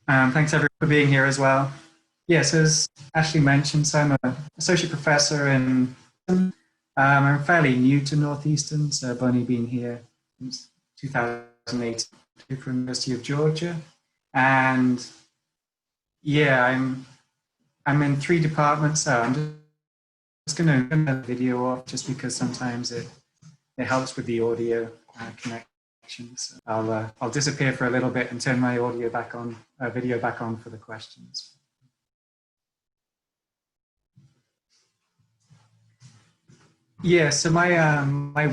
Thanks everyone for being here as well. Yes, as Ashley mentioned, so I'm an associate professor in, I'm fairly new to Northeastern, so I've only been here since 2008 from University of Georgia. And yeah, I'm in three departments, so I'm just going to turn the video off just because sometimes it helps with the audio connection. So I'll disappear for a little bit and turn my audio back on, video back on for the questions. Yeah, so my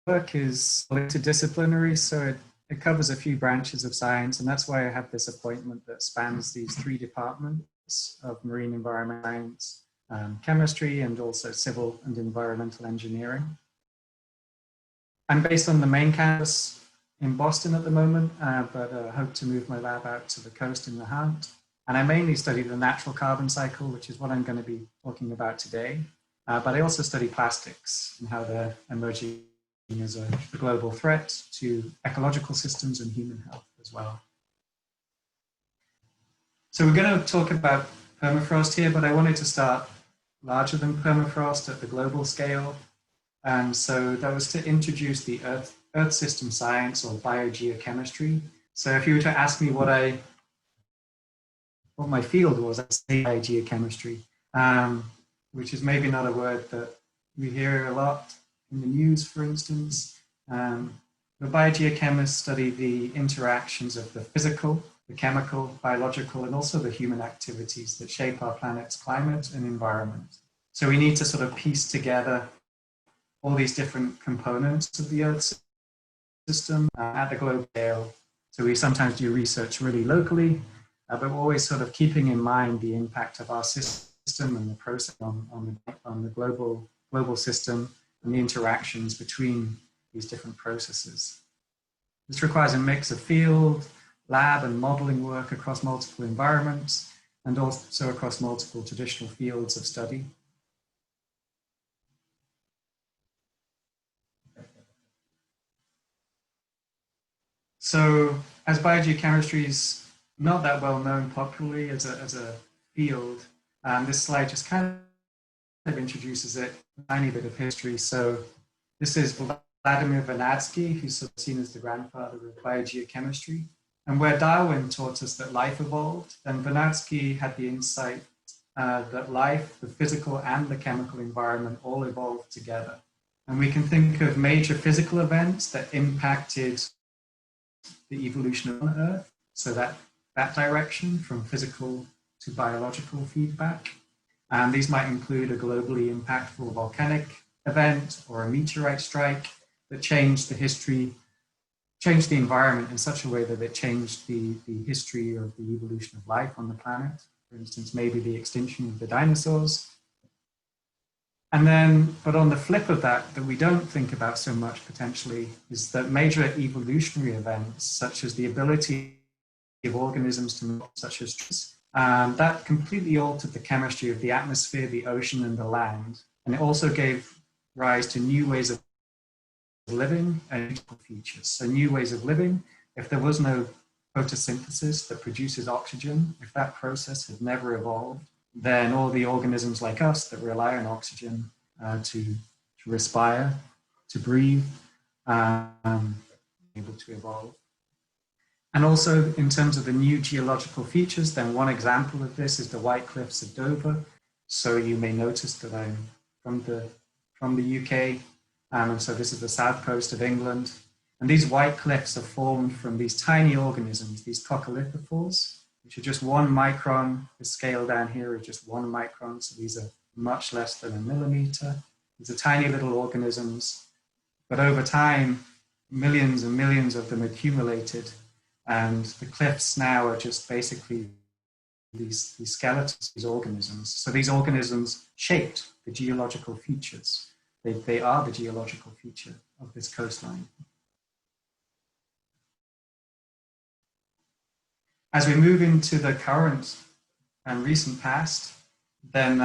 work is interdisciplinary, so it covers a few branches of science, and that's why I have this appointment that spans these three departments of marine environment science, chemistry, and also civil and environmental engineering. I'm based on the main campus in Boston at the moment, but hope to move my lab out to the coast in the Hunt. And I mainly study the natural carbon cycle, which is what I'm going to be talking about today. But I also study plastics and how they're emerging as a global threat to ecological systems and human health as well. So we're going to talk about permafrost here, but I wanted to start larger than permafrost at the global scale. So that was to introduce the Earth system science, or biogeochemistry. So if you were to ask me what my field was, I'd say biogeochemistry, which is maybe not a word that we hear a lot in the news, for instance. The biogeochemists study the interactions of the physical, the chemical, biological, and also the human activities that shape our planet's climate and environment. So we need to sort of piece together all these different components of the Earth system at the global scale. So we sometimes do research really locally, but we're always sort of keeping in mind the impact of our system and the process on the global system and the interactions between these different processes. This requires a mix of field, lab, and modeling work across multiple environments, and also across multiple traditional fields of study. So as biogeochemistry is not that well known popularly as a field, this slide just kind of introduces it, a tiny bit of history. So this is Vladimir Vernadsky, who's sort of seen as the grandfather of biogeochemistry. And where Darwin taught us that life evolved, then Vernadsky had the insight that life, the physical and the chemical environment, all evolved together. And we can think of major physical events that impacted the evolution on Earth, so that direction from physical to biological feedback. And these might include a globally impactful volcanic event or a meteorite strike that changed the history, changed the environment in such a way that it changed the history of the evolution of life on the planet. For instance, maybe the extinction of the dinosaurs. And then, but on the flip of that we don't think about so much potentially, is that major evolutionary events, such as the ability of organisms to move, such as trees, that completely altered the chemistry of the atmosphere, the ocean, and the land. And it also gave rise to new ways of living and features. So new ways of living, if there was no photosynthesis that produces oxygen, if that process had never evolved, then all the organisms like us that rely on oxygen to respire, to breathe, able to evolve. And also in terms of the new geological features, then one example of this is the White Cliffs of Dover. So you may notice that I'm from the UK, and so this is the south coast of England. And these white cliffs are formed from these tiny organisms, these coccolithophores, which are just 1 micron. The scale down here is just 1 micron, so these are much less than a millimeter. These are tiny little organisms, but over time, millions and millions of them accumulated, and the cliffs now are just basically these skeletons, these organisms. So these organisms shaped the geological features. They are the geological feature of this coastline. As we move into the current and recent past, then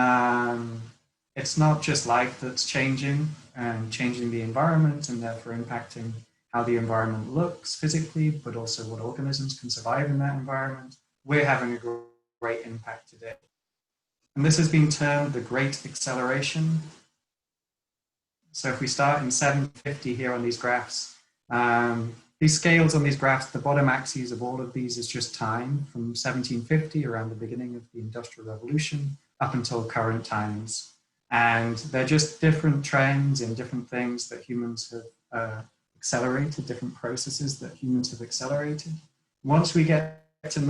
it's not just life that's changing and changing the environment and therefore impacting how the environment looks physically, but also what organisms can survive in that environment, we're having a great impact today. And this has been termed the Great Acceleration. So if we start in 750 here on these graphs, these scales on these graphs, the bottom axes of all of these is just time from 1750, around the beginning of the Industrial Revolution, up until current times. And they're just different trends in different things that humans have accelerated, different processes that humans have accelerated. Once we get to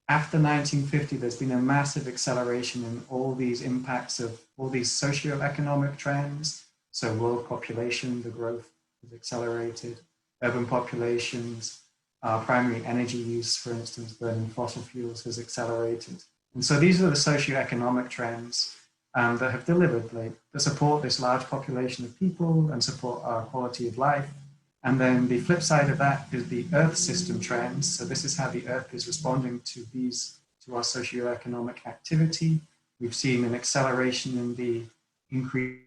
after 1950, there's been a massive acceleration in all these impacts of all these socioeconomic trends. So world population, the growth has accelerated. Urban populations, primary energy use, for instance, burning fossil fuels has accelerated. And so these are the socioeconomic trends that have delivered, that support this large population of people and support our quality of life. And then the flip side of that is the Earth system trends. So this is how the Earth is responding to our socioeconomic activity. We've seen an acceleration in the increase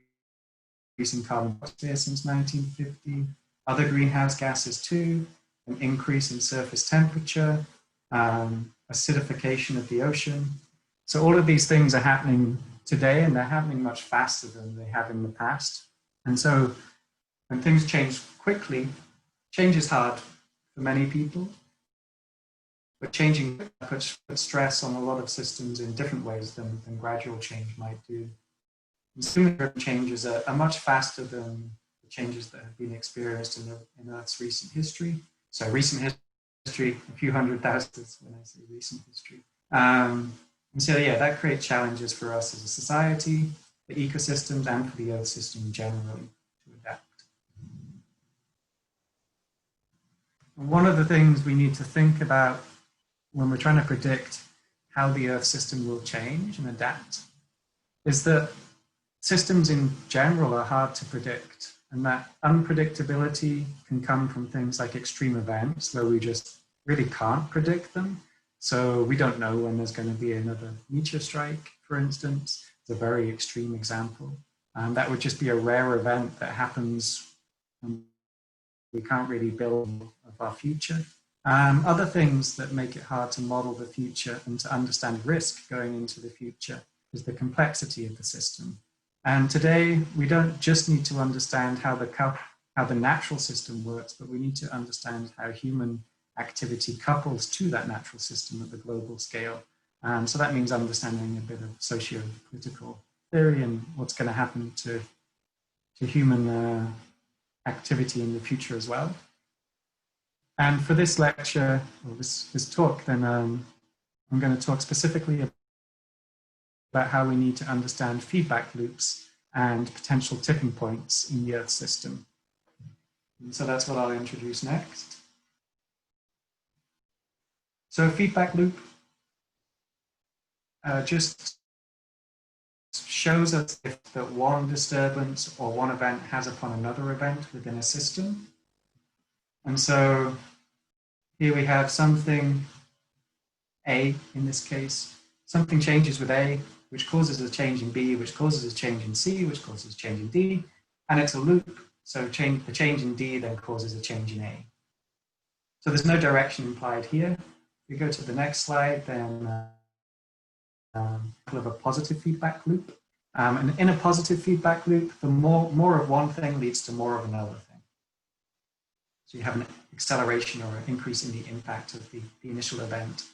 in carbon dioxide since 1950, other greenhouse gases too, an increase in surface temperature, acidification of the ocean. So all of these things are happening today, and they're happening much faster than they have in the past. And so when things change quickly, change is hard for many people, but changing puts stress on a lot of systems in different ways than gradual change might do. Consumer changes are much faster than the changes that have been experienced in Earth's recent history. So recent history, a few 100,000 when I say recent history. And so yeah, that creates challenges for us as a society, the ecosystems, and for the Earth system generally to adapt. And one of the things we need to think about when we're trying to predict how the Earth system will change and adapt is that systems in general are hard to predict, and that unpredictability can come from things like extreme events where we just really can't predict them. So we don't know when there's going to be another meteor strike, for instance. It's a very extreme example. And that would just be a rare event that happens and we can't really build of our future. Other things that make it hard to model the future and to understand risk going into the future is the complexity of the system. And today, we don't just need to understand how the natural system works, but we need to understand how human activity couples to that natural system at the global scale. So that means understanding a bit of socio-political theory and what's going to happen to human activity in the future as well. And for this lecture, or this talk, then I'm going to talk specifically about how we need to understand feedback loops and potential tipping points in the Earth system. And so that's what I'll introduce next. So a feedback loop just shows us if that one disturbance or one event has upon another event within a system. And so here we have something, A in this case, something changes with A, which causes a change in B, which causes a change in C, which causes a change in D, and it's a loop. So the change in D then causes a change in A. So there's no direction implied here. If we go to the next slide, then of a positive feedback loop. And in a positive feedback loop, the more of one thing leads to more of another thing. So you have an acceleration or an increase in the impact of the initial event.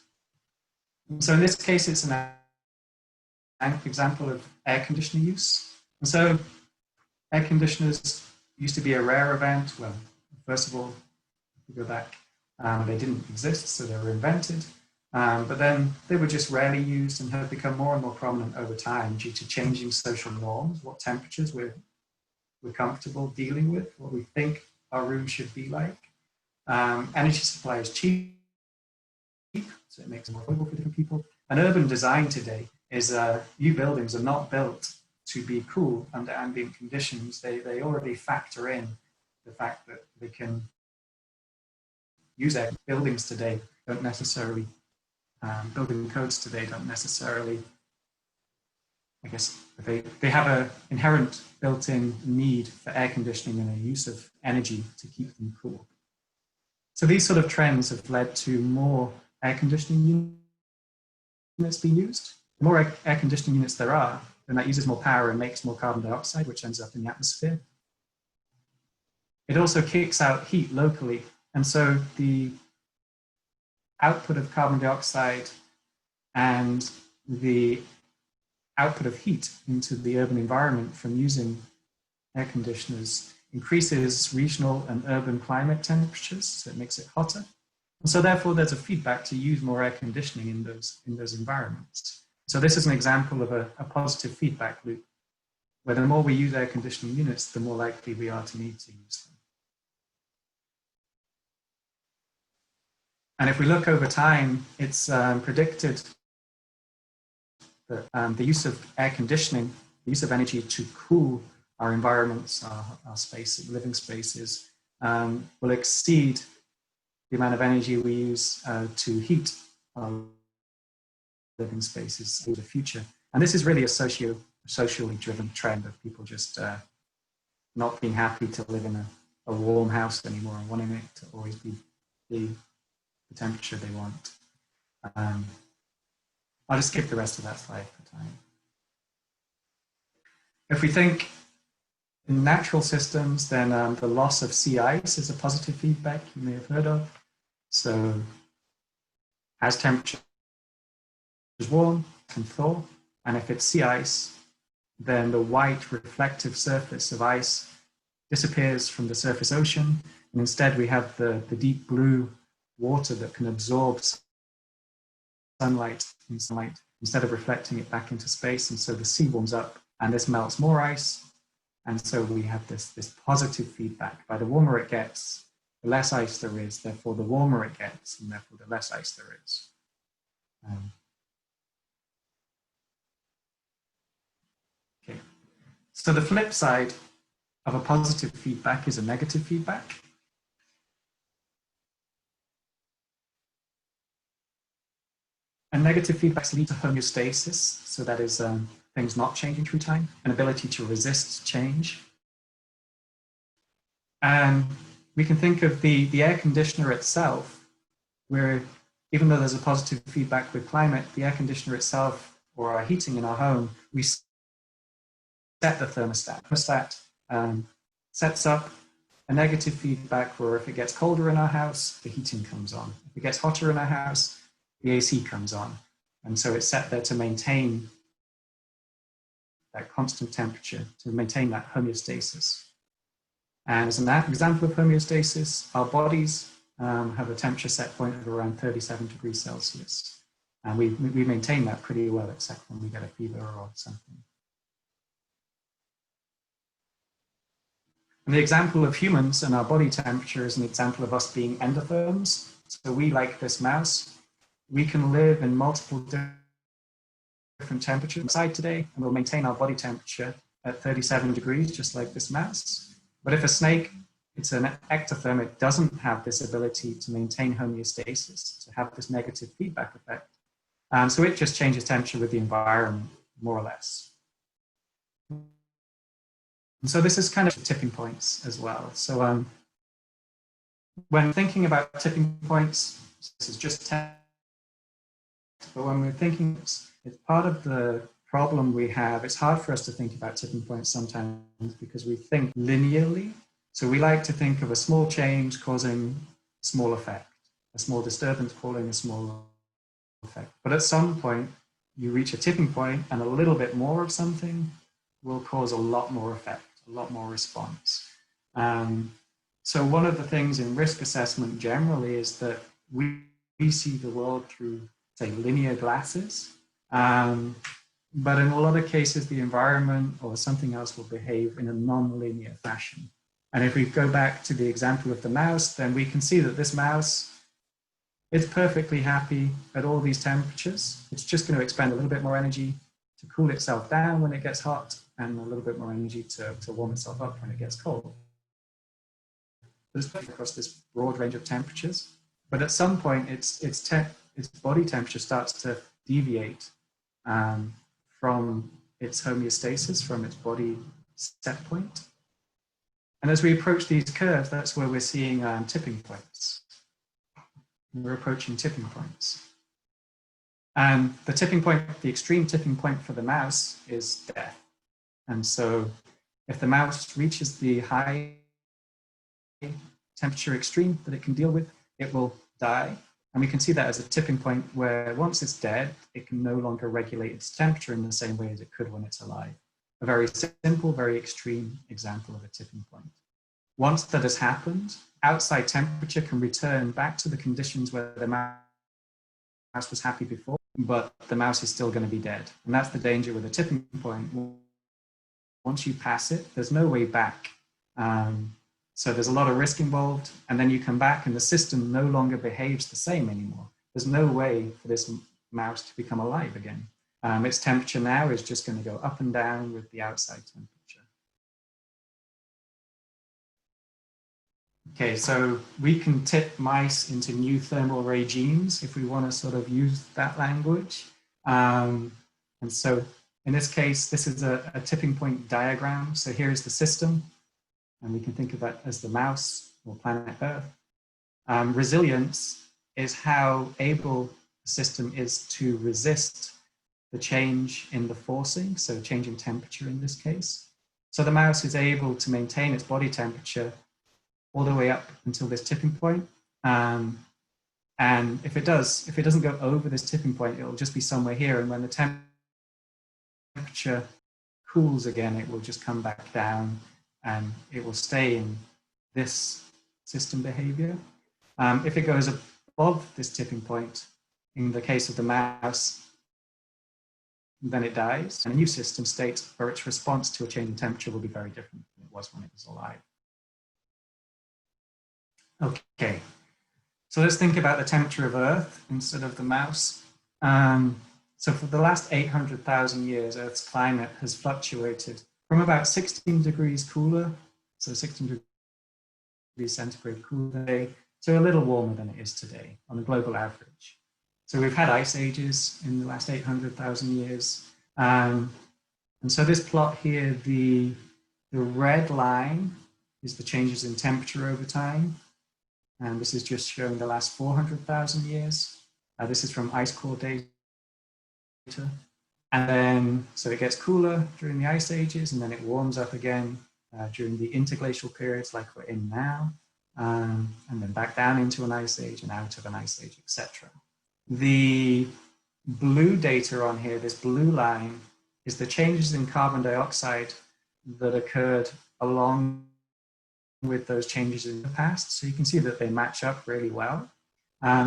And so in this case, it's an example of air conditioner use. And so air conditioners used to be a rare event. Well, first of all, if we go back, they didn't exist, so they were invented. But then they were just rarely used and have become more and more prominent over time due to changing social norms, what temperatures we're comfortable dealing with, what we think our room should be like. Energy supply is cheap, so it makes it more affordable for different people. And urban design today is new buildings are not built to be cool under ambient conditions. They already factor in the fact that they can use air. Buildings today don't necessarily, building codes today don't necessarily I guess they have an inherent built-in need for air conditioning and a use of energy to keep them cool. So these sort of trends have led to more air conditioning units being used. The more air conditioning units there are, then that uses more power and makes more carbon dioxide, which ends up in the atmosphere. It also kicks out heat locally. And so the output of carbon dioxide and the output of heat into the urban environment from using air conditioners increases regional and urban climate temperatures, so it makes it hotter. And so therefore there's a feedback to use more air conditioning in those environments. So this is an example of a positive feedback loop, where the more we use air conditioning units, the more likely we are to need to use them. And if we look over time, it's predicted that the use of air conditioning, the use of energy to cool our environments, our spaces, living spaces, will exceed the amount of energy we use to heat our living spaces in the future. And this is really a socially driven trend of people just not being happy to live in a warm house anymore and wanting it to always be the temperature they want. I'll just skip the rest of that slide for time. If we think in natural systems, then the loss of sea ice is a positive feedback you may have heard of. So as temperature is warm, it can thaw. And if it's sea ice, then the white reflective surface of ice disappears from the surface ocean. And instead we have the deep blue water that can absorb sunlight instead of reflecting it back into space. And so the sea warms up and this melts more ice. And so we have this positive feedback. By the warmer it gets, the less ice there is, therefore the warmer it gets, and therefore the less ice there is. Okay. So the flip side of a positive feedback is a negative feedback. And negative feedbacks lead to homeostasis. So that is things not changing through time, an ability to resist change. And we can think of the air conditioner itself, where even though there's a positive feedback with climate, the air conditioner itself, or our heating in our home, we set the thermostat. The thermostat sets up a negative feedback where if it gets colder in our house, the heating comes on. If it gets hotter in our house, the AC comes on. And so it's set there to maintain that constant temperature, to maintain that homeostasis. And as an example of homeostasis, our bodies have a temperature set point of around 37 degrees Celsius. And we maintain that pretty well, except when we get a fever or something. And the example of humans and our body temperature is an example of us being endotherms. So we, like this mouse, we can live in multiple different temperatures inside today, and we'll maintain our body temperature at 37 degrees, just like this mouse. But if a snake, it's an ectotherm, it doesn't have this ability to maintain homeostasis, to have this negative feedback effect. So it just changes temperature with the environment, more or less. And so this is kind of tipping points as well. So when thinking about tipping points, this is just but when we're thinking, it's part of the problem we have. It's hard for us to think about tipping points sometimes because we think linearly. So we like to think of a small change causing a small effect, a small disturbance causing a small effect. But at some point, you reach a tipping point and a little bit more of something will cause a lot more effect, a lot more response. So one of the things in risk assessment generally is that we see the world through, say, linear glasses. But in a lot of cases, the environment or something else will behave in a non-linear fashion. And if we go back to the example of the mouse, then we can see that this mouse is perfectly happy at all these temperatures. It's just going to expend a little bit more energy to cool itself down when it gets hot and a little bit more energy to warm itself up when it gets cold. It's across this broad range of temperatures. But at some point, its body temperature starts to deviate from its homeostasis from its body set point. And as we approach these curves, that's where we're seeing tipping points. We're approaching tipping points. And the tipping point, the extreme tipping point for the mouse is death. And so if the mouse reaches the high temperature extreme that it can deal with, it will die. And we can see that as a tipping point where once it's dead, it can no longer regulate its temperature in the same way as it could when it's alive. A very simple, very extreme example of a tipping point. Once that has happened, outside temperature can return back to the conditions where the mouse was happy before, but the mouse is still going to be dead. And that's the danger with a tipping point. Once you pass it, there's no way back. So there's a lot of risk involved, and then you come back and the system no longer behaves the same anymore. There's no way for this mouse to become alive again. Its temperature now is just going to go up and down with the outside temperature. Okay, so we can tip mice into new thermal regimes if we want to sort of use that language. And so in this case, this is a tipping point diagram. So here is the system, and we can think of that as the mouse or planet Earth. Resilience is how able the system is to resist the change in the forcing, so change in temperature in this case. So the mouse is able to maintain its body temperature all the way up until this tipping point. And if it doesn't go over this tipping point, it'll just be somewhere here. And when the temperature cools again, it will just come back down and it will stay in this system behavior. If it goes above this tipping point, in the case of the mouse, then it dies. And a new system state where its response to a change in temperature will be very different than it was when it was alive. Okay, so let's think about the temperature of Earth instead of the mouse. So for the last 800,000 years, Earth's climate has fluctuated from about 16 degrees cooler, so 16 degrees centigrade cooler today, to a little warmer than it is today on a global average. So we've had ice ages in the last 800,000 years. And so this plot here, the red line is the changes in temperature over time. And this is just showing the last 400,000 years. This is from ice core data. And then, so it gets cooler during the ice ages, and then it warms up again during the interglacial periods like we're in now, and then back down into an ice age and out of an ice age, etc. The blue data on here, this blue line, is the changes in carbon dioxide that occurred along with those changes in the past. So you can see that they match up really well.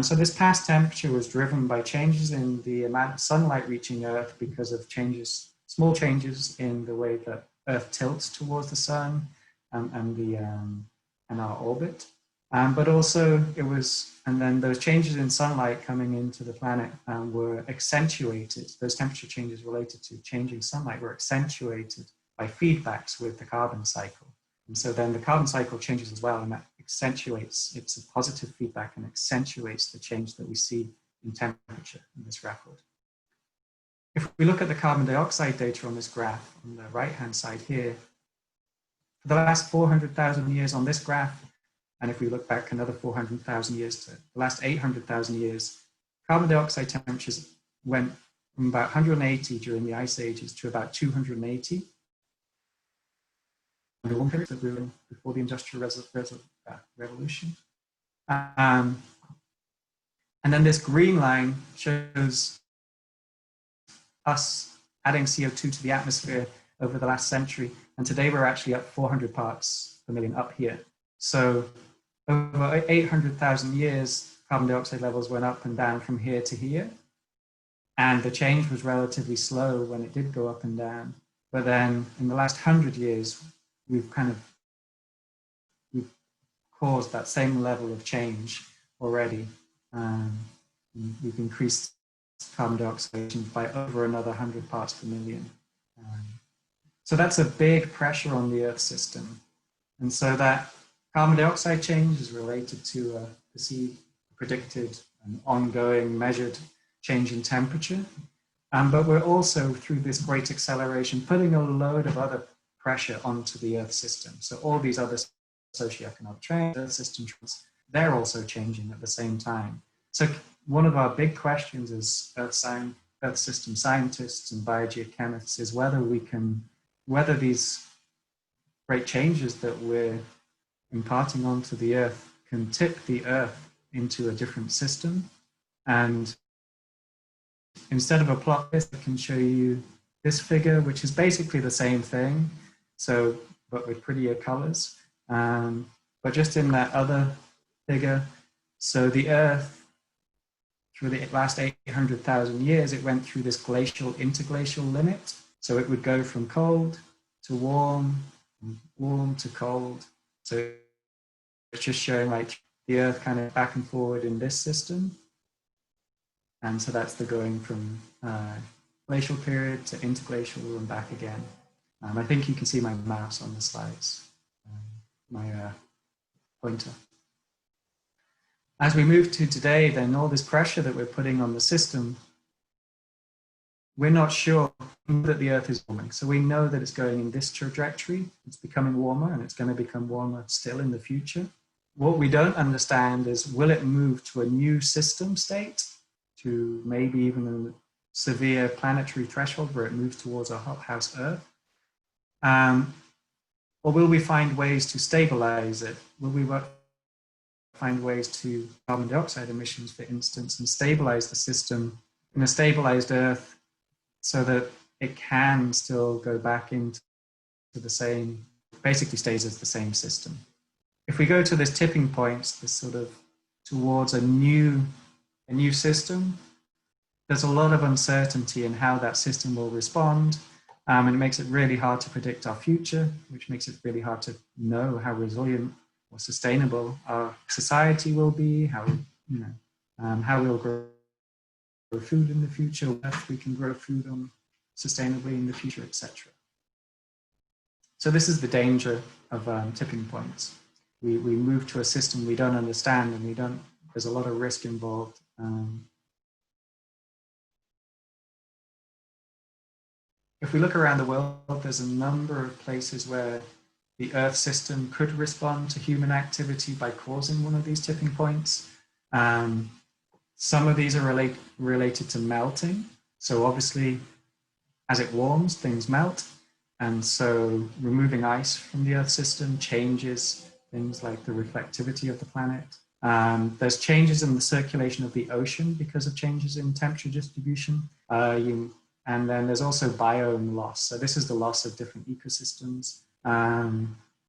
So this past temperature was driven by changes in the amount of sunlight reaching Earth because of changes, small changes in the way that Earth tilts towards the sun and our orbit. But also it was, and then those changes in sunlight coming into the planet were accentuated. Those temperature changes related to changing sunlight were accentuated by feedbacks with the carbon cycle. And so then the carbon cycle changes as well, and that accentuates, it's a positive feedback and accentuates the change that we see in temperature in this record. If we look at the carbon dioxide data on this graph on the right-hand side here, for the last 400,000 years on this graph, and if we look back another 400,000 years to the last 800,000 years, carbon dioxide temperatures went from about 180 during the ice ages to about 280. The warm period that we were in before the Industrial Revolution. And then this green line shows us adding CO2 to the atmosphere over the last century. And today we're actually at 400 parts per million up here. So over 800,000 years, carbon dioxide levels went up and down from here to here. And the change was relatively slow when it did go up and down. But then in the last 100 years, we've caused that same level of change already. We've increased carbon dioxide by over another 100 parts per million. So that's a big pressure on the Earth system. And so that carbon dioxide change is related to a perceived, predicted, and ongoing measured change in temperature. But we're also, through this great acceleration, putting a load of other pressure onto the Earth system. So all these other socioeconomic trends, Earth system trends, they're also changing at the same time. So one of our big questions as Earth system scientists and biogeochemists is whether these great changes that we're imparting onto the Earth can tip the Earth into a different system. And instead of a plot list, I can show you this figure, which is basically the same thing, but with prettier colors. But just in that other figure, so the Earth, through the last 800,000 years, it went through this glacial interglacial limit. So it would go from cold to warm, warm to cold. So it's just showing like the Earth kind of back and forward in this system. And so that's the going from glacial period to interglacial and back again. I think you can see my mouse on the slides, my pointer. As we move to today, then all this pressure that we're putting on the system, we're not sure that the Earth is warming. So we know that it's going in this trajectory. It's becoming warmer, and it's going to become warmer still in the future. What we don't understand is, will it move to a new system state, to maybe even a severe planetary threshold where it moves towards a hothouse Earth? Or will we find ways to stabilize it? Will we find ways to carbon dioxide emissions, for instance, and stabilize the system in a stabilized Earth so that it can still go back into the same, basically stays as the same system? If we go to this tipping point, this sort of towards a new system, there's a lot of uncertainty in how that system will respond. And it makes it really hard to predict our future, which makes it really hard to know how resilient or sustainable our society will be, how we'll grow food in the future, whether we can grow food on sustainably in the future, etc. So this is the danger of tipping points. We move to a system we don't understand, and there's a lot of risk involved. If we look around the world, there's a number of places where the Earth system could respond to human activity by causing one of these tipping points. Some of these are related to melting. So obviously, as it warms, things melt. And so removing ice from the Earth system changes things like the reflectivity of the planet. There's changes in the circulation of the ocean because of changes in temperature distribution. And then there's also biome loss. So this is the loss of different ecosystems,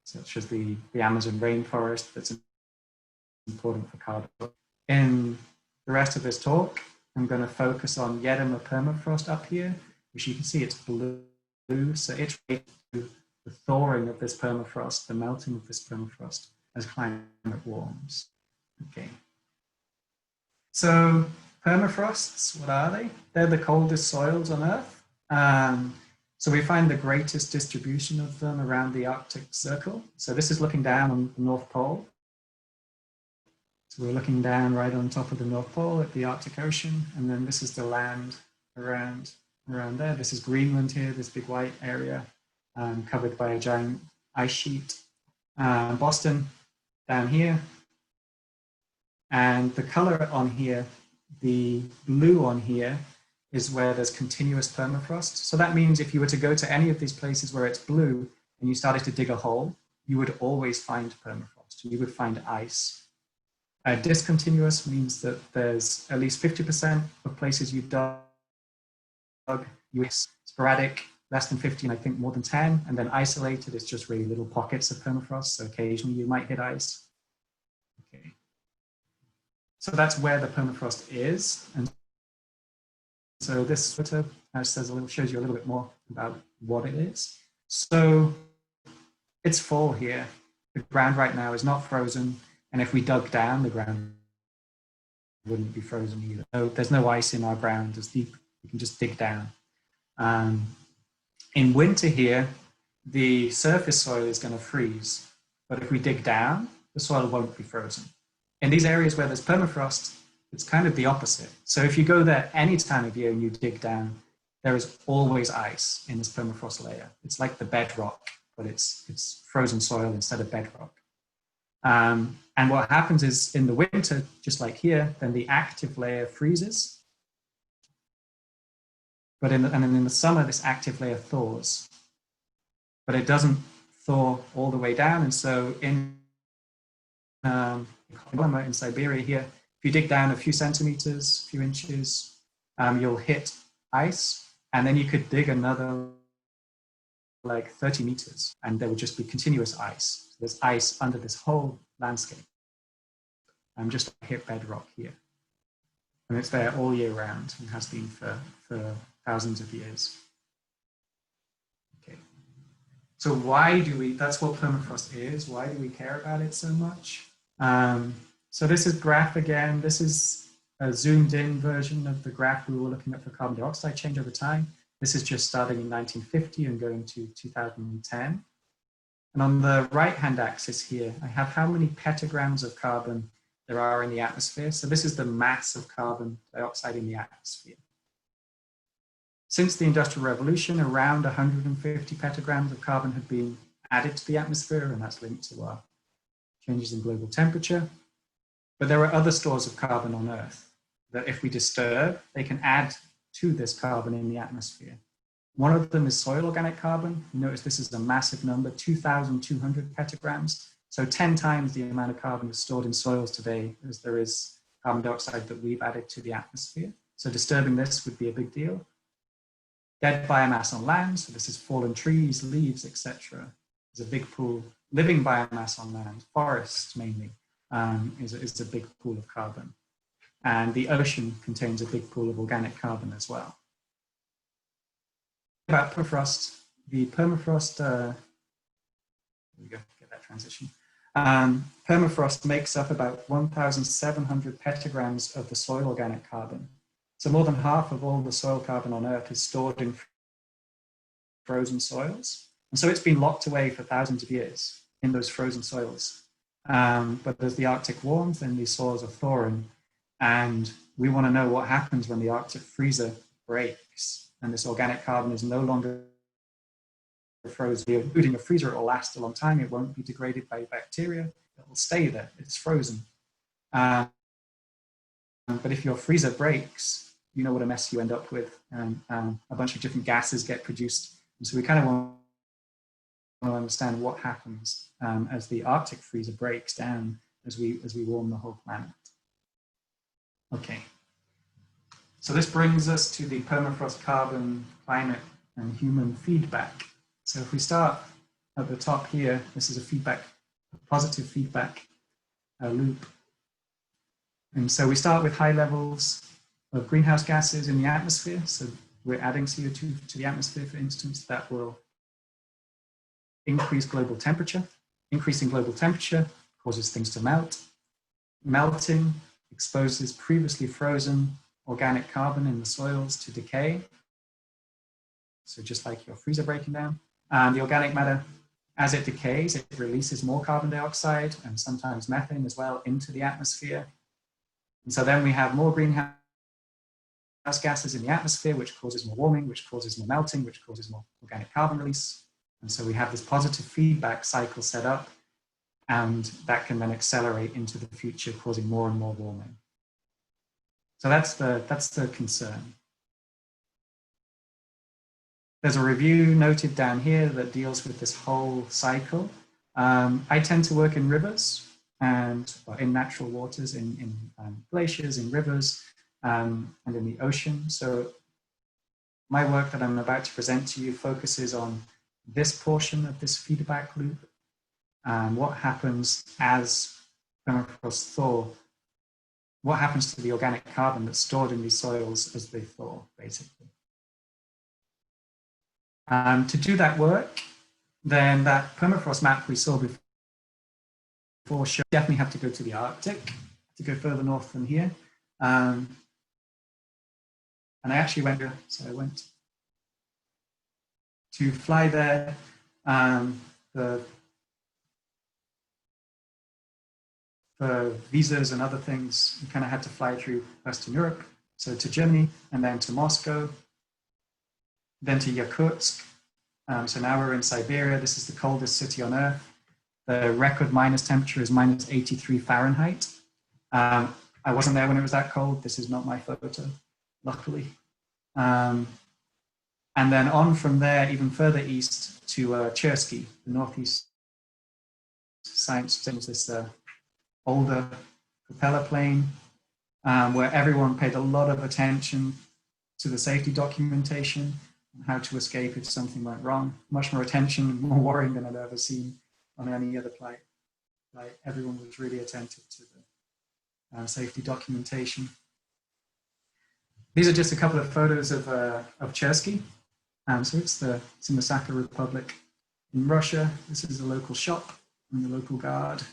such as the Amazon rainforest that's important for carbon. In the rest of this talk, I'm going to focus on yet more permafrost up here, which you can see it's blue. So it's related to the thawing of this permafrost, the melting of this permafrost as climate warms. Okay. So permafrosts, what are they? They're the coldest soils on Earth. So we find the greatest distribution of them around the Arctic Circle. So this is looking down on the North Pole. So we're looking down right on top of the North Pole at the Arctic Ocean. And then this is the land around there. This is Greenland here, this big white area covered by a giant ice sheet. Boston down here. And the color on here, the blue on here, is where there's continuous permafrost. So that means if you were to go to any of these places where it's blue and you started to dig a hole, you would always find permafrost. You would find ice. Discontinuous means that there's at least 50% of places you've dug, sporadic, less than 50, and I think more than 10, and then isolated is just really little pockets of permafrost. So occasionally you might hit ice. Okay. So that's where the permafrost is. And so this photo shows you a little bit more about what it is. So it's fall here. The ground right now is not frozen. And if we dug down, the ground wouldn't be frozen either. So there's no ice in our ground as deep. You can just dig down. In winter here, the surface soil is going to freeze. But if we dig down, the soil won't be frozen. In these areas where there's permafrost, it's kind of the opposite. So if you go there any time of year and you dig down, there is always ice in this permafrost layer. It's like the bedrock, but it's frozen soil instead of bedrock. And what happens is in the winter, just like here, then the active layer freezes. But and then in the summer, this active layer thaws. But it doesn't thaw all the way down. And so in Kolyma in Siberia here, if you dig down a few centimeters, a few inches, you'll hit ice. And then you could dig another like 30 meters, and there would just be continuous ice. So there's ice under this whole landscape. Just hit bedrock here. And it's there all year round and has been for thousands of years. Okay. So why do we, that's what permafrost is, why do we care about it so much? So this is graph again. This is a zoomed in version of the graph we were looking at for carbon dioxide change over time. This is just starting in 1950 and going to 2010. And on the right-hand axis here, I have how many petagrams of carbon there are in the atmosphere. So this is the mass of carbon dioxide in the atmosphere. Since the Industrial Revolution, around 150 petagrams of carbon have been added to the atmosphere, and that's linked to our changes in global temperature. But there are other stores of carbon on Earth that if we disturb, they can add to this carbon in the atmosphere. One of them is soil organic carbon. You notice this is a massive number, 2,200 petagrams. So 10 times the amount of carbon is stored in soils today as there is carbon dioxide that we've added to the atmosphere. So disturbing this would be a big deal. Dead biomass on land, so this is fallen trees, leaves, etc. There's a big pool. Living biomass on land, forests mainly, is a big pool of carbon. And the ocean contains a big pool of organic carbon as well. About permafrost, the permafrost, there we go, get that transition. Permafrost makes up about 1,700 petagrams of the soil organic carbon. So more than half of all the soil carbon on Earth is stored in frozen soils. And so it's been locked away for thousands of years in those frozen soils. But as the Arctic warms, then these soils are thawing. And we want to know what happens when the Arctic freezer breaks and this organic carbon is no longer frozen. Including a freezer, it will last a long time. It won't be degraded by bacteria. It will stay there. It's frozen. But if your freezer breaks, you know what a mess you end up with. A bunch of different gases get produced. And so we kind of want to understand what happens as the Arctic freezer breaks down as we warm the whole planet. Okay. So this brings us to the permafrost carbon, climate, and human feedback. So if we start at the top here, this is a feedback, a positive feedback loop. And so we start with high levels of greenhouse gases in the atmosphere. So we're adding CO2 to the atmosphere, for instance, that will increase global temperature. Increasing global temperature causes things to melt. Melting exposes previously frozen organic carbon in the soils to decay. So just like your freezer breaking down. The organic matter, as it decays, it releases more carbon dioxide and sometimes methane as well into the atmosphere. And so then we have more greenhouse gases in the atmosphere, which causes more warming, which causes more melting, which causes more organic carbon release. And so we have this positive feedback cycle set up, and that can then accelerate into the future, causing more and more warming. So that's the concern. There's a review noted down here that deals with this whole cycle. I tend to work in rivers and in natural waters, in glaciers, in rivers, and in the ocean. So my work that I'm about to present to you focuses on this portion of this feedback loop, and what happens as permafrost thaw, what happens to the organic carbon that's stored in these soils as they thaw, basically. To do that work, then that permafrost map we saw before show definitely have to go to the Arctic, to go further north than here. And I actually went, so I went to fly there. For visas and other things, you kind of had to fly through Western Europe, so to Germany and then to Moscow. then to Yakutsk. So now we're in Siberia. This is the coldest city on Earth. The record minus temperature is minus 83 Fahrenheit. I wasn't there when it was that cold. This is not my photo, luckily. And then on from there, even further east to Cherskiy, the northeast science, this older propeller plane, where everyone paid a lot of attention to the safety documentation, how to escape if something went wrong. Much more attention, more worrying than I'd ever seen on any other flight. Like, everyone was really attentive to the safety documentation. These are just a couple of photos of Cherskiy. So it's in the Sakha Republic in Russia. This is a local shop and the local guard.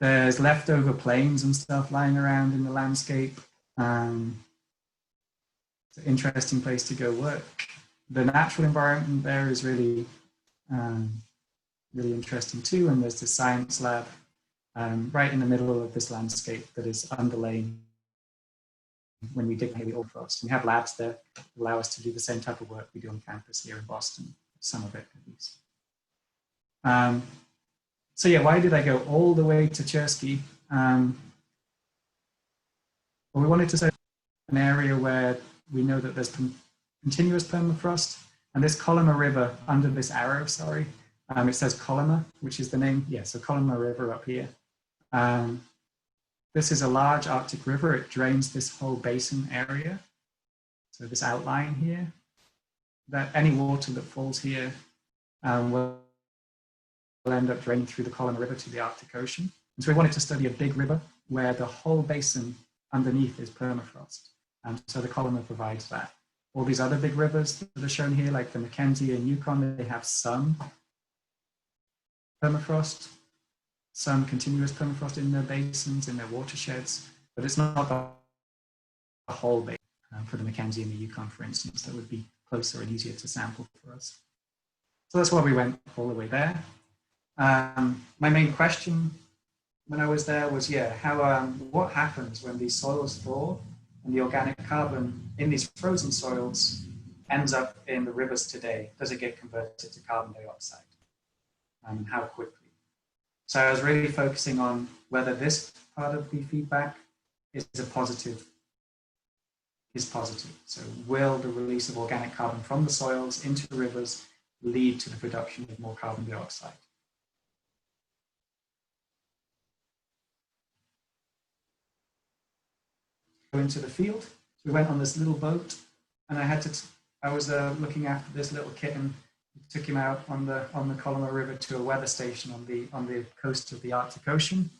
There's leftover planes and stuff lying around in the landscape. It's an interesting place to go work. The natural environment there is really, really interesting too. And there's the science lab right in the middle of this landscape that is underlain when we dig permafrost. We have labs there that allow us to do the same type of work we do on campus here in Boston, some of it at least. So yeah, why did I go all the way to Cherskiy? Well, we wanted to say an area where we know that there's continuous permafrost, and this Kolyma River under this arrow, sorry, it says Kolyma, which is the name. Yeah, so Kolyma River up here. This is a large Arctic river. It drains this whole basin area. So this outline here, that any water that falls here will end up draining through the Kolyma River to the Arctic Ocean. And so we wanted to study a big river where the whole basin underneath is permafrost. And so the Kolyma provides that. All these other big rivers that are shown here, like the Mackenzie and Yukon, they have some permafrost, some continuous permafrost in their basins, in their watersheds, but it's not the whole basin. For the Mackenzie and the Yukon, for instance, that would be closer and easier to sample for us. So that's why we went all the way there. My main question when I was there was, what happens when these soils thaw and the organic carbon in these frozen soils ends up in the rivers today? Does it get converted to carbon dioxide? And how quickly? So I was really focusing on whether this part of the feedback is positive. So will the release of organic carbon from the soils into the rivers lead to the production of more carbon dioxide? Go into the field. So we went on this little boat, and I was looking after this little kitten. We took him out on the Kolyma River to a weather station on the coast of the Arctic Ocean.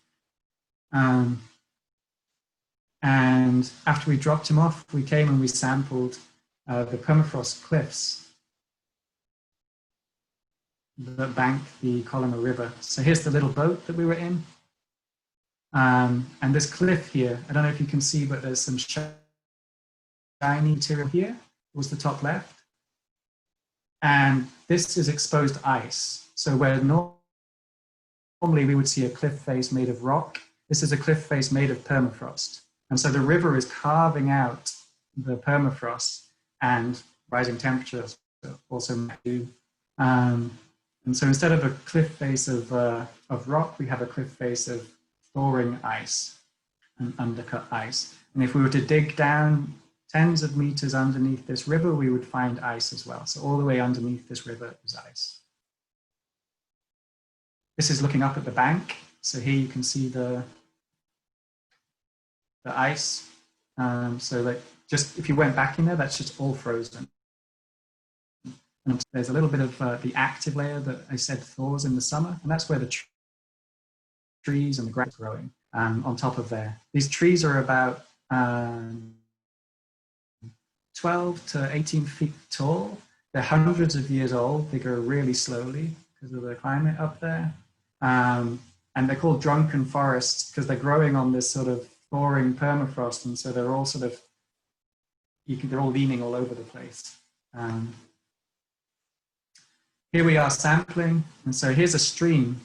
And after we dropped him off, we came and we sampled the permafrost cliffs that bank the Kolyma River. So here's the little boat that we were in. And this cliff here, I don't know if you can see, but there's some shiny material here, was the top left. And this is exposed ice. So where normally we would see a cliff face made of rock, this is a cliff face made of permafrost. And so the river is carving out the permafrost, and rising temperatures also do. And so instead of a cliff face of rock, we have a cliff face of thawing ice and undercut ice. And if we were to dig down tens of meters underneath this river, we would find ice as well. So all the way underneath this river is ice. This is looking up at the bank. So here you can see the ice. So like, just if you went back in there, that's just all frozen. And there's a little bit of the active layer that I said thaws in the summer, and that's where the trees and the grass are growing on top of there. These trees are about 12 to 18 feet tall. They're hundreds of years old. They grow really slowly because of the climate up there. And they're called drunken forests because they're growing on this sort of thawing permafrost, and so they're all sort of, they're all leaning all over the place. Here we are sampling, and so here's a stream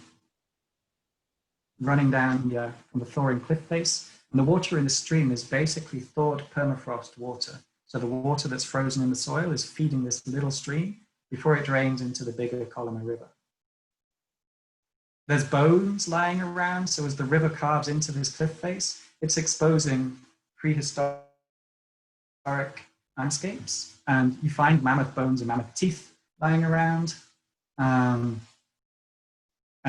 running down from the thawing cliff face, and the water in the stream is basically thawed permafrost water. So the water that's frozen in the soil is feeding this little stream before it drains into the bigger Kolyma River. There's bones lying around, so as the river carves into this cliff face, it's exposing prehistoric landscapes. And you find mammoth bones and mammoth teeth lying around. And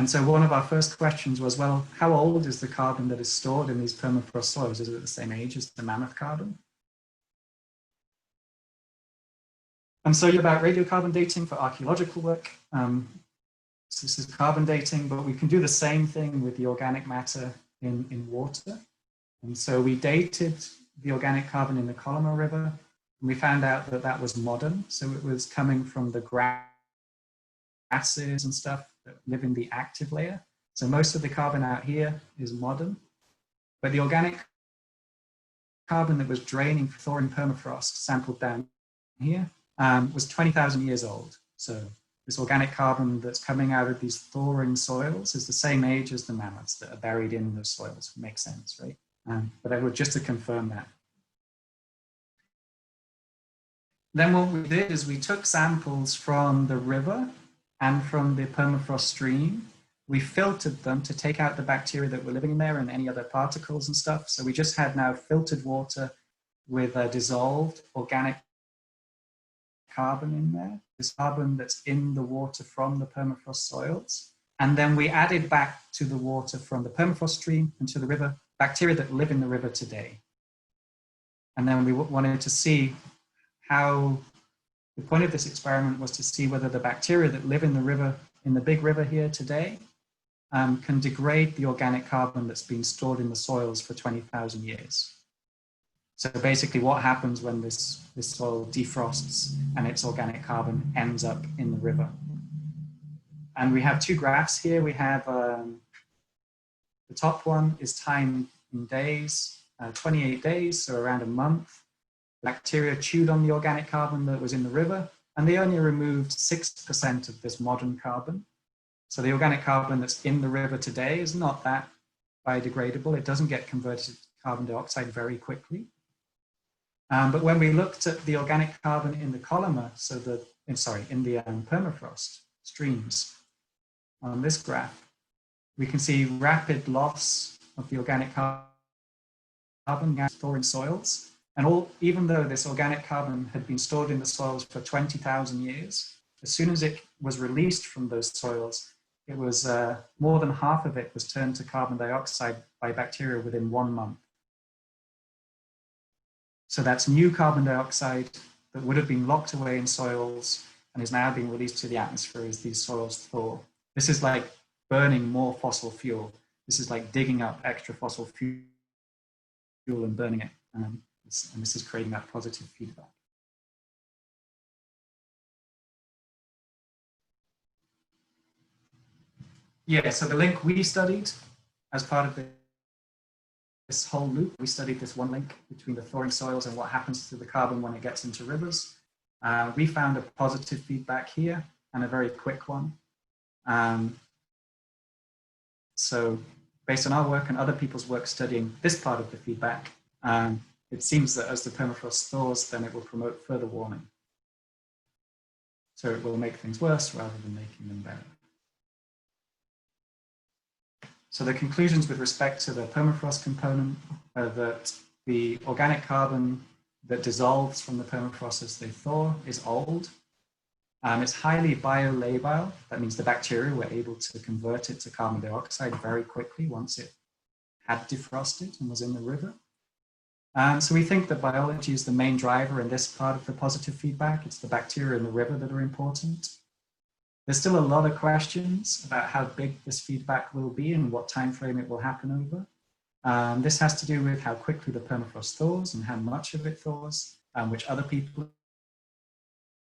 so one of our first questions was, well, how old is the carbon that is stored in these permafrost soils? Is it the same age as the mammoth carbon? And so about radiocarbon dating for archaeological work. So this is carbon dating, but we can do the same thing with the organic matter in water. And so we dated the organic carbon in the Kolyma River, and we found out that that was modern. So it was coming from the grasses and stuff that live in the active layer. So most of the carbon out here is modern, but the organic carbon that was draining thawing permafrost sampled down here was 20,000 years old. So this organic carbon that's coming out of these thawing soils is the same age as the mammoths that are buried in those soils. Makes sense, right? But I would just to confirm that. Then what we did is we took samples from the river and from the permafrost stream. We filtered them to take out the bacteria that were living in there and any other particles and stuff. So we just had now filtered water with a dissolved organic carbon in there, this carbon that's in the water from the permafrost soils. And then we added back to the water from the permafrost stream and to the river, bacteria that live in the river today. And then we wanted to see how, the point of this experiment was to see whether the bacteria that live in the river, in the big river here today, can degrade the organic carbon that's been stored in the soils for 20,000 years. So basically what happens when this soil defrosts and its organic carbon ends up in the river. And we have two graphs here. We have the top one is time in days, 28 days, so around a month. Bacteria chewed on the organic carbon that was in the river, and they only removed 6% of this modern carbon. So the organic carbon that's in the river today is not that biodegradable. It doesn't get converted to carbon dioxide very quickly. But when we looked at the organic carbon in the Kolyma, in the permafrost streams on this graph, we can see rapid loss of the organic carbon gas stored in soils. And even though this organic carbon had been stored in the soils for 20,000 years, as soon as it was released from those soils, it was more than half of it was turned to carbon dioxide by bacteria within 1 month. So that's new carbon dioxide that would have been locked away in soils and is now being released to the atmosphere as these soils thaw. This is like burning more fossil fuel. This is like digging up extra fossil fuel and burning it. And this is creating that positive feedback. Yeah, so the link we studied as part of this whole loop, we studied this one link between the thawing soils and what happens to the carbon when it gets into rivers. We found a positive feedback here and a very quick one. So based on our work and other people's work studying this part of the feedback, it seems that as the permafrost thaws, then it will promote further warming. So it will make things worse rather than making them better. So the conclusions with respect to the permafrost component are that the organic carbon that dissolves from the permafrost as they thaw is old. It's highly bio-labile. That means the bacteria were able to convert it to carbon dioxide very quickly once it had defrosted and was in the river. So we think that biology is the main driver in this part of the positive feedback. It's the bacteria in the river that are important. There's still a lot of questions about how big this feedback will be and what time frame it will happen over. This has to do with how quickly the permafrost thaws and how much of it thaws, which other people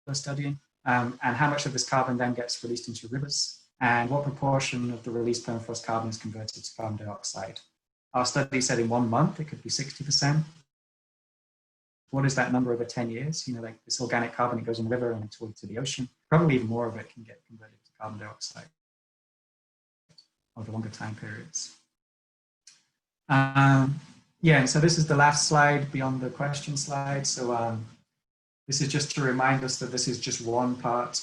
are studying, and how much of this carbon then gets released into rivers, and what proportion of the released permafrost carbon is converted to carbon dioxide. Our study said in 1 month, it could be 60%. What is that number over 10 years? You know, like this organic carbon, it goes in the river and to the ocean. Probably even more of it can get converted to carbon dioxide over longer time periods. Yeah, and so this is the last slide beyond the question slide. So This is just to remind us that this is just one part.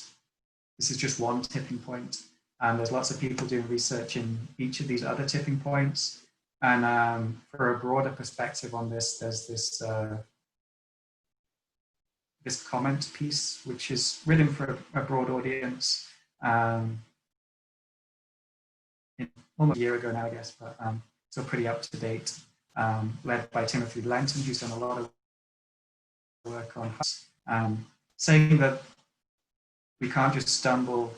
This is just one tipping point. And there's lots of people doing research in each of these other tipping points. And for a broader perspective on this, there's this this comment piece, which is written for a broad audience. Almost a year ago now, I guess, but still pretty up to date. Led by Timothy Langton, who's done a lot of work on saying that we can't just stumble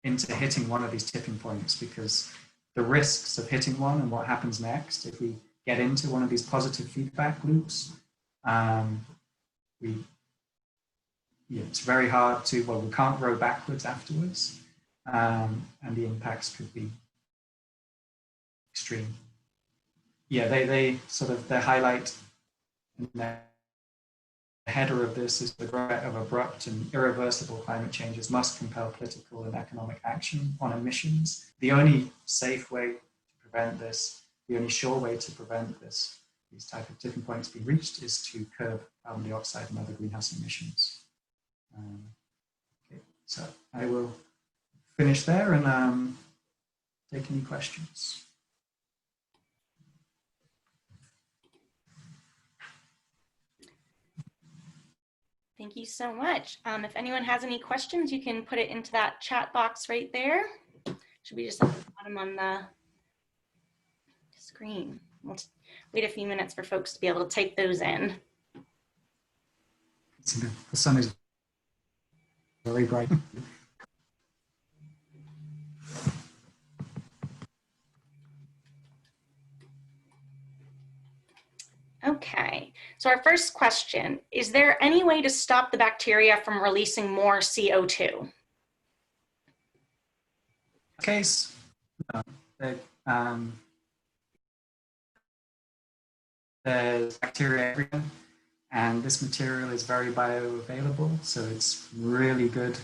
into hitting one of these tipping points, because the risks of hitting one and what happens next, if we get into one of these positive feedback loops, it's very hard to, well, we can't row backwards afterwards, and the impacts could be extreme. Yeah, they highlight in their header of this is the threat of abrupt and irreversible climate changes must compel political and economic action on emissions. The only safe way to prevent this, the only sure way to prevent this, these type of tipping points being reached, is to curb carbon dioxide and other greenhouse emissions. Okay, so I will finish there and take any questions. Thank you so much. If anyone has any questions, you can put it into that chat box right there. Should be just at the bottom on the screen. We'll wait a few minutes for folks to be able to type those in. The sun is very bright. Okay, so our first question, is there any way to stop the bacteria from releasing more CO2? Case, there's bacteria everywhere, and this material is very bioavailable, so it's really good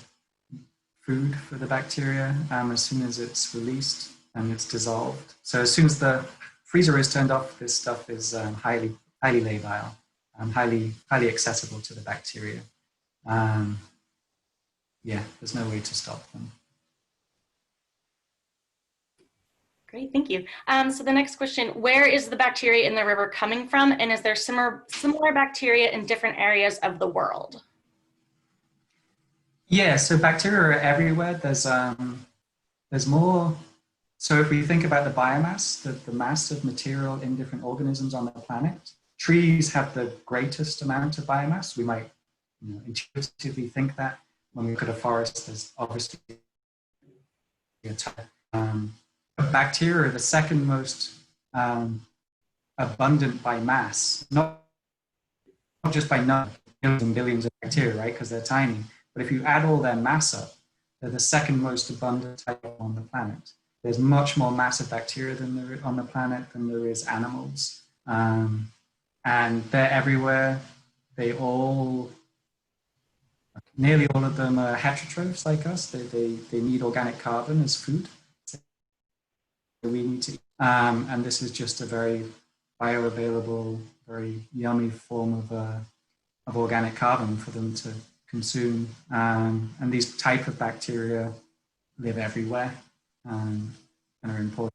food for the bacteria as soon as it's released and it's dissolved. So as soon as the freezer is turned off, this stuff is highly labile, highly accessible to the bacteria. Yeah, there's no way to stop them. Great, thank you. So the next question, where is the bacteria in the river coming from, and is there similar bacteria in different areas of the world? Yeah, so bacteria are everywhere. There's more. So if we think about the biomass, the mass of material in different organisms on the planet, trees have the greatest amount of biomass. We might intuitively think that. When we look at a forest, there's obviously bacteria are the second most abundant by mass, not just by number, billions and billions of bacteria, right? Because they're tiny. But if you add all their mass up, they're the second most abundant type on the planet. There's much more mass of bacteria on the planet than there is animals. And they're everywhere. Nearly all of them are heterotrophs like us. They need organic carbon as food. We need to eat. And this is just a very bioavailable, very yummy form of organic carbon for them to consume. And these type of bacteria live everywhere and are important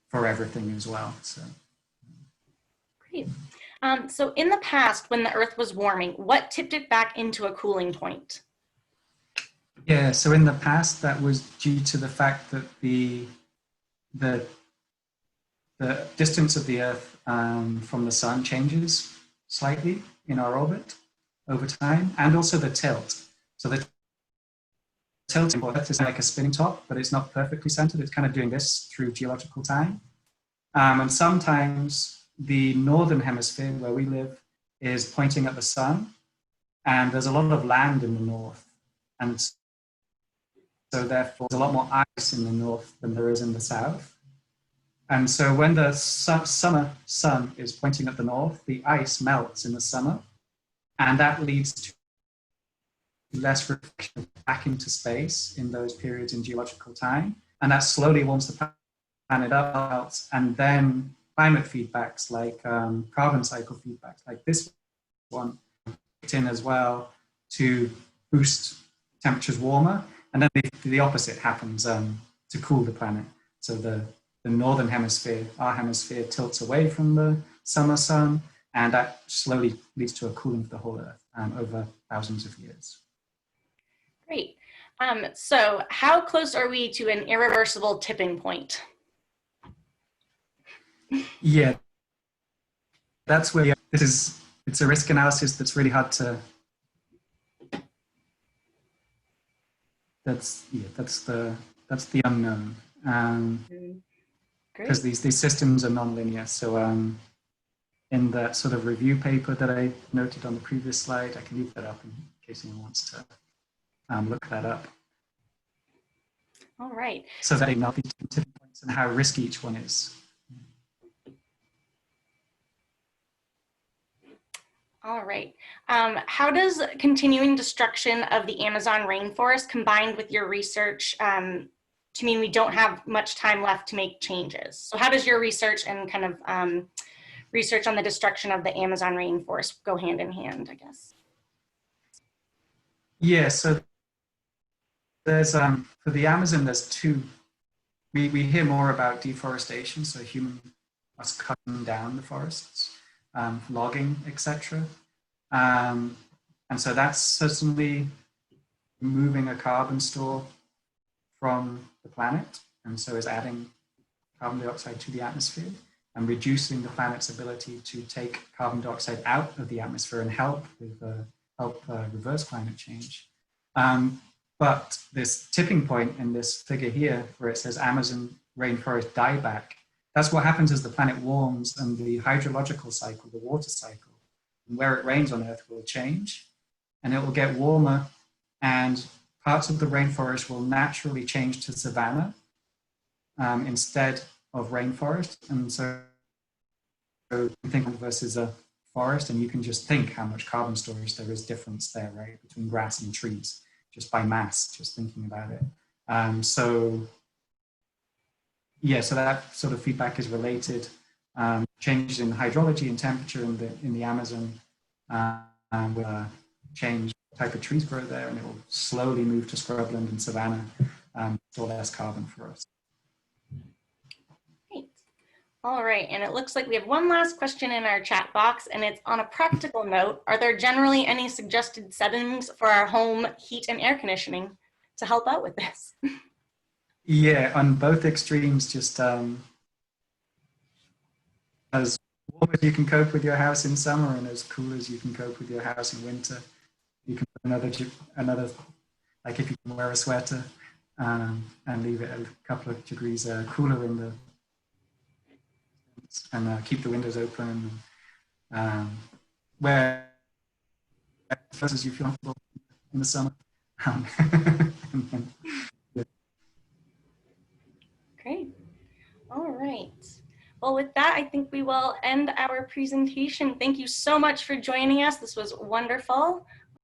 for everything as well. So. Great. So in the past, when the Earth was warming, what tipped it back into a cooling point? Yeah, so in the past, that was due to the fact that the distance of the Earth from the sun changes slightly in our orbit over time, and also the tilt. So the tilt in Earth is like a spinning top, but it's not perfectly centered. It's kind of doing this through geological time. And sometimes the northern hemisphere where we live is pointing at the sun, and there's a lot of land in the north. And so therefore, there's a lot more ice in the north than there is in the south. And so when the summer sun is pointing at the north, the ice melts in the summer, and that leads to less reflection back into space in those periods in geological time. And that slowly warms the planet up, and then climate feedbacks like carbon cycle feedbacks like this one in as well to boost temperatures warmer. And then the opposite happens to cool the planet. So the northern hemisphere, our hemisphere, tilts away from the summer sun, and that slowly leads to a cooling of the whole Earth over thousands of years. Great. So how close are we to an irreversible tipping point? Yeah, that's where it's a risk analysis that's really hard to. That's the unknown. Because these systems are nonlinear. So in that sort of review paper that I noted on the previous slide, I can leave that up in case anyone wants to look that up. All right. So that they know these tipping points and how risky each one is. All right. How does continuing destruction of the Amazon rainforest combined with your research to mean we don't have much time left to make changes? So how does your research and kind of research on the destruction of the Amazon rainforest go hand in hand, I guess? Yeah, so there's, for the Amazon, there's two, we hear more about deforestation, so us cutting down the forests. Logging, etc. And so that's certainly removing a carbon store from the planet, and so is adding carbon dioxide to the atmosphere and reducing the planet's ability to take carbon dioxide out of the atmosphere and help reverse climate change. But this tipping point in this figure here, where it says Amazon rainforest dieback, that's what happens as the planet warms and the hydrological cycle, the water cycle, and where it rains on Earth will change, and it will get warmer, and parts of the rainforest will naturally change to savanna instead of rainforest. And so you think of this as a forest, and you can just think how much carbon storage there is difference there, right, between grass and trees, just by mass, just thinking about it. So that sort of feedback is related. Changes in hydrology and temperature in the Amazon will change what type of trees grow there, and it will slowly move to scrubland and savanna, store less carbon for us. Great. All right, and it looks like we have one last question in our chat box, and it's on a practical note. Are there generally any suggested settings for our home heat and air conditioning to help out with this? Yeah, on both extremes, just as warm as you can cope with your house in summer and as cool as you can cope with your house in winter. You can put another, like if you can wear a sweater and leave it a couple of degrees cooler in the, and keep the windows open. Wear as fast as you feel comfortable in the summer. Great. All right. Well, with that, I think we will end our presentation. Thank you so much for joining us. This was wonderful.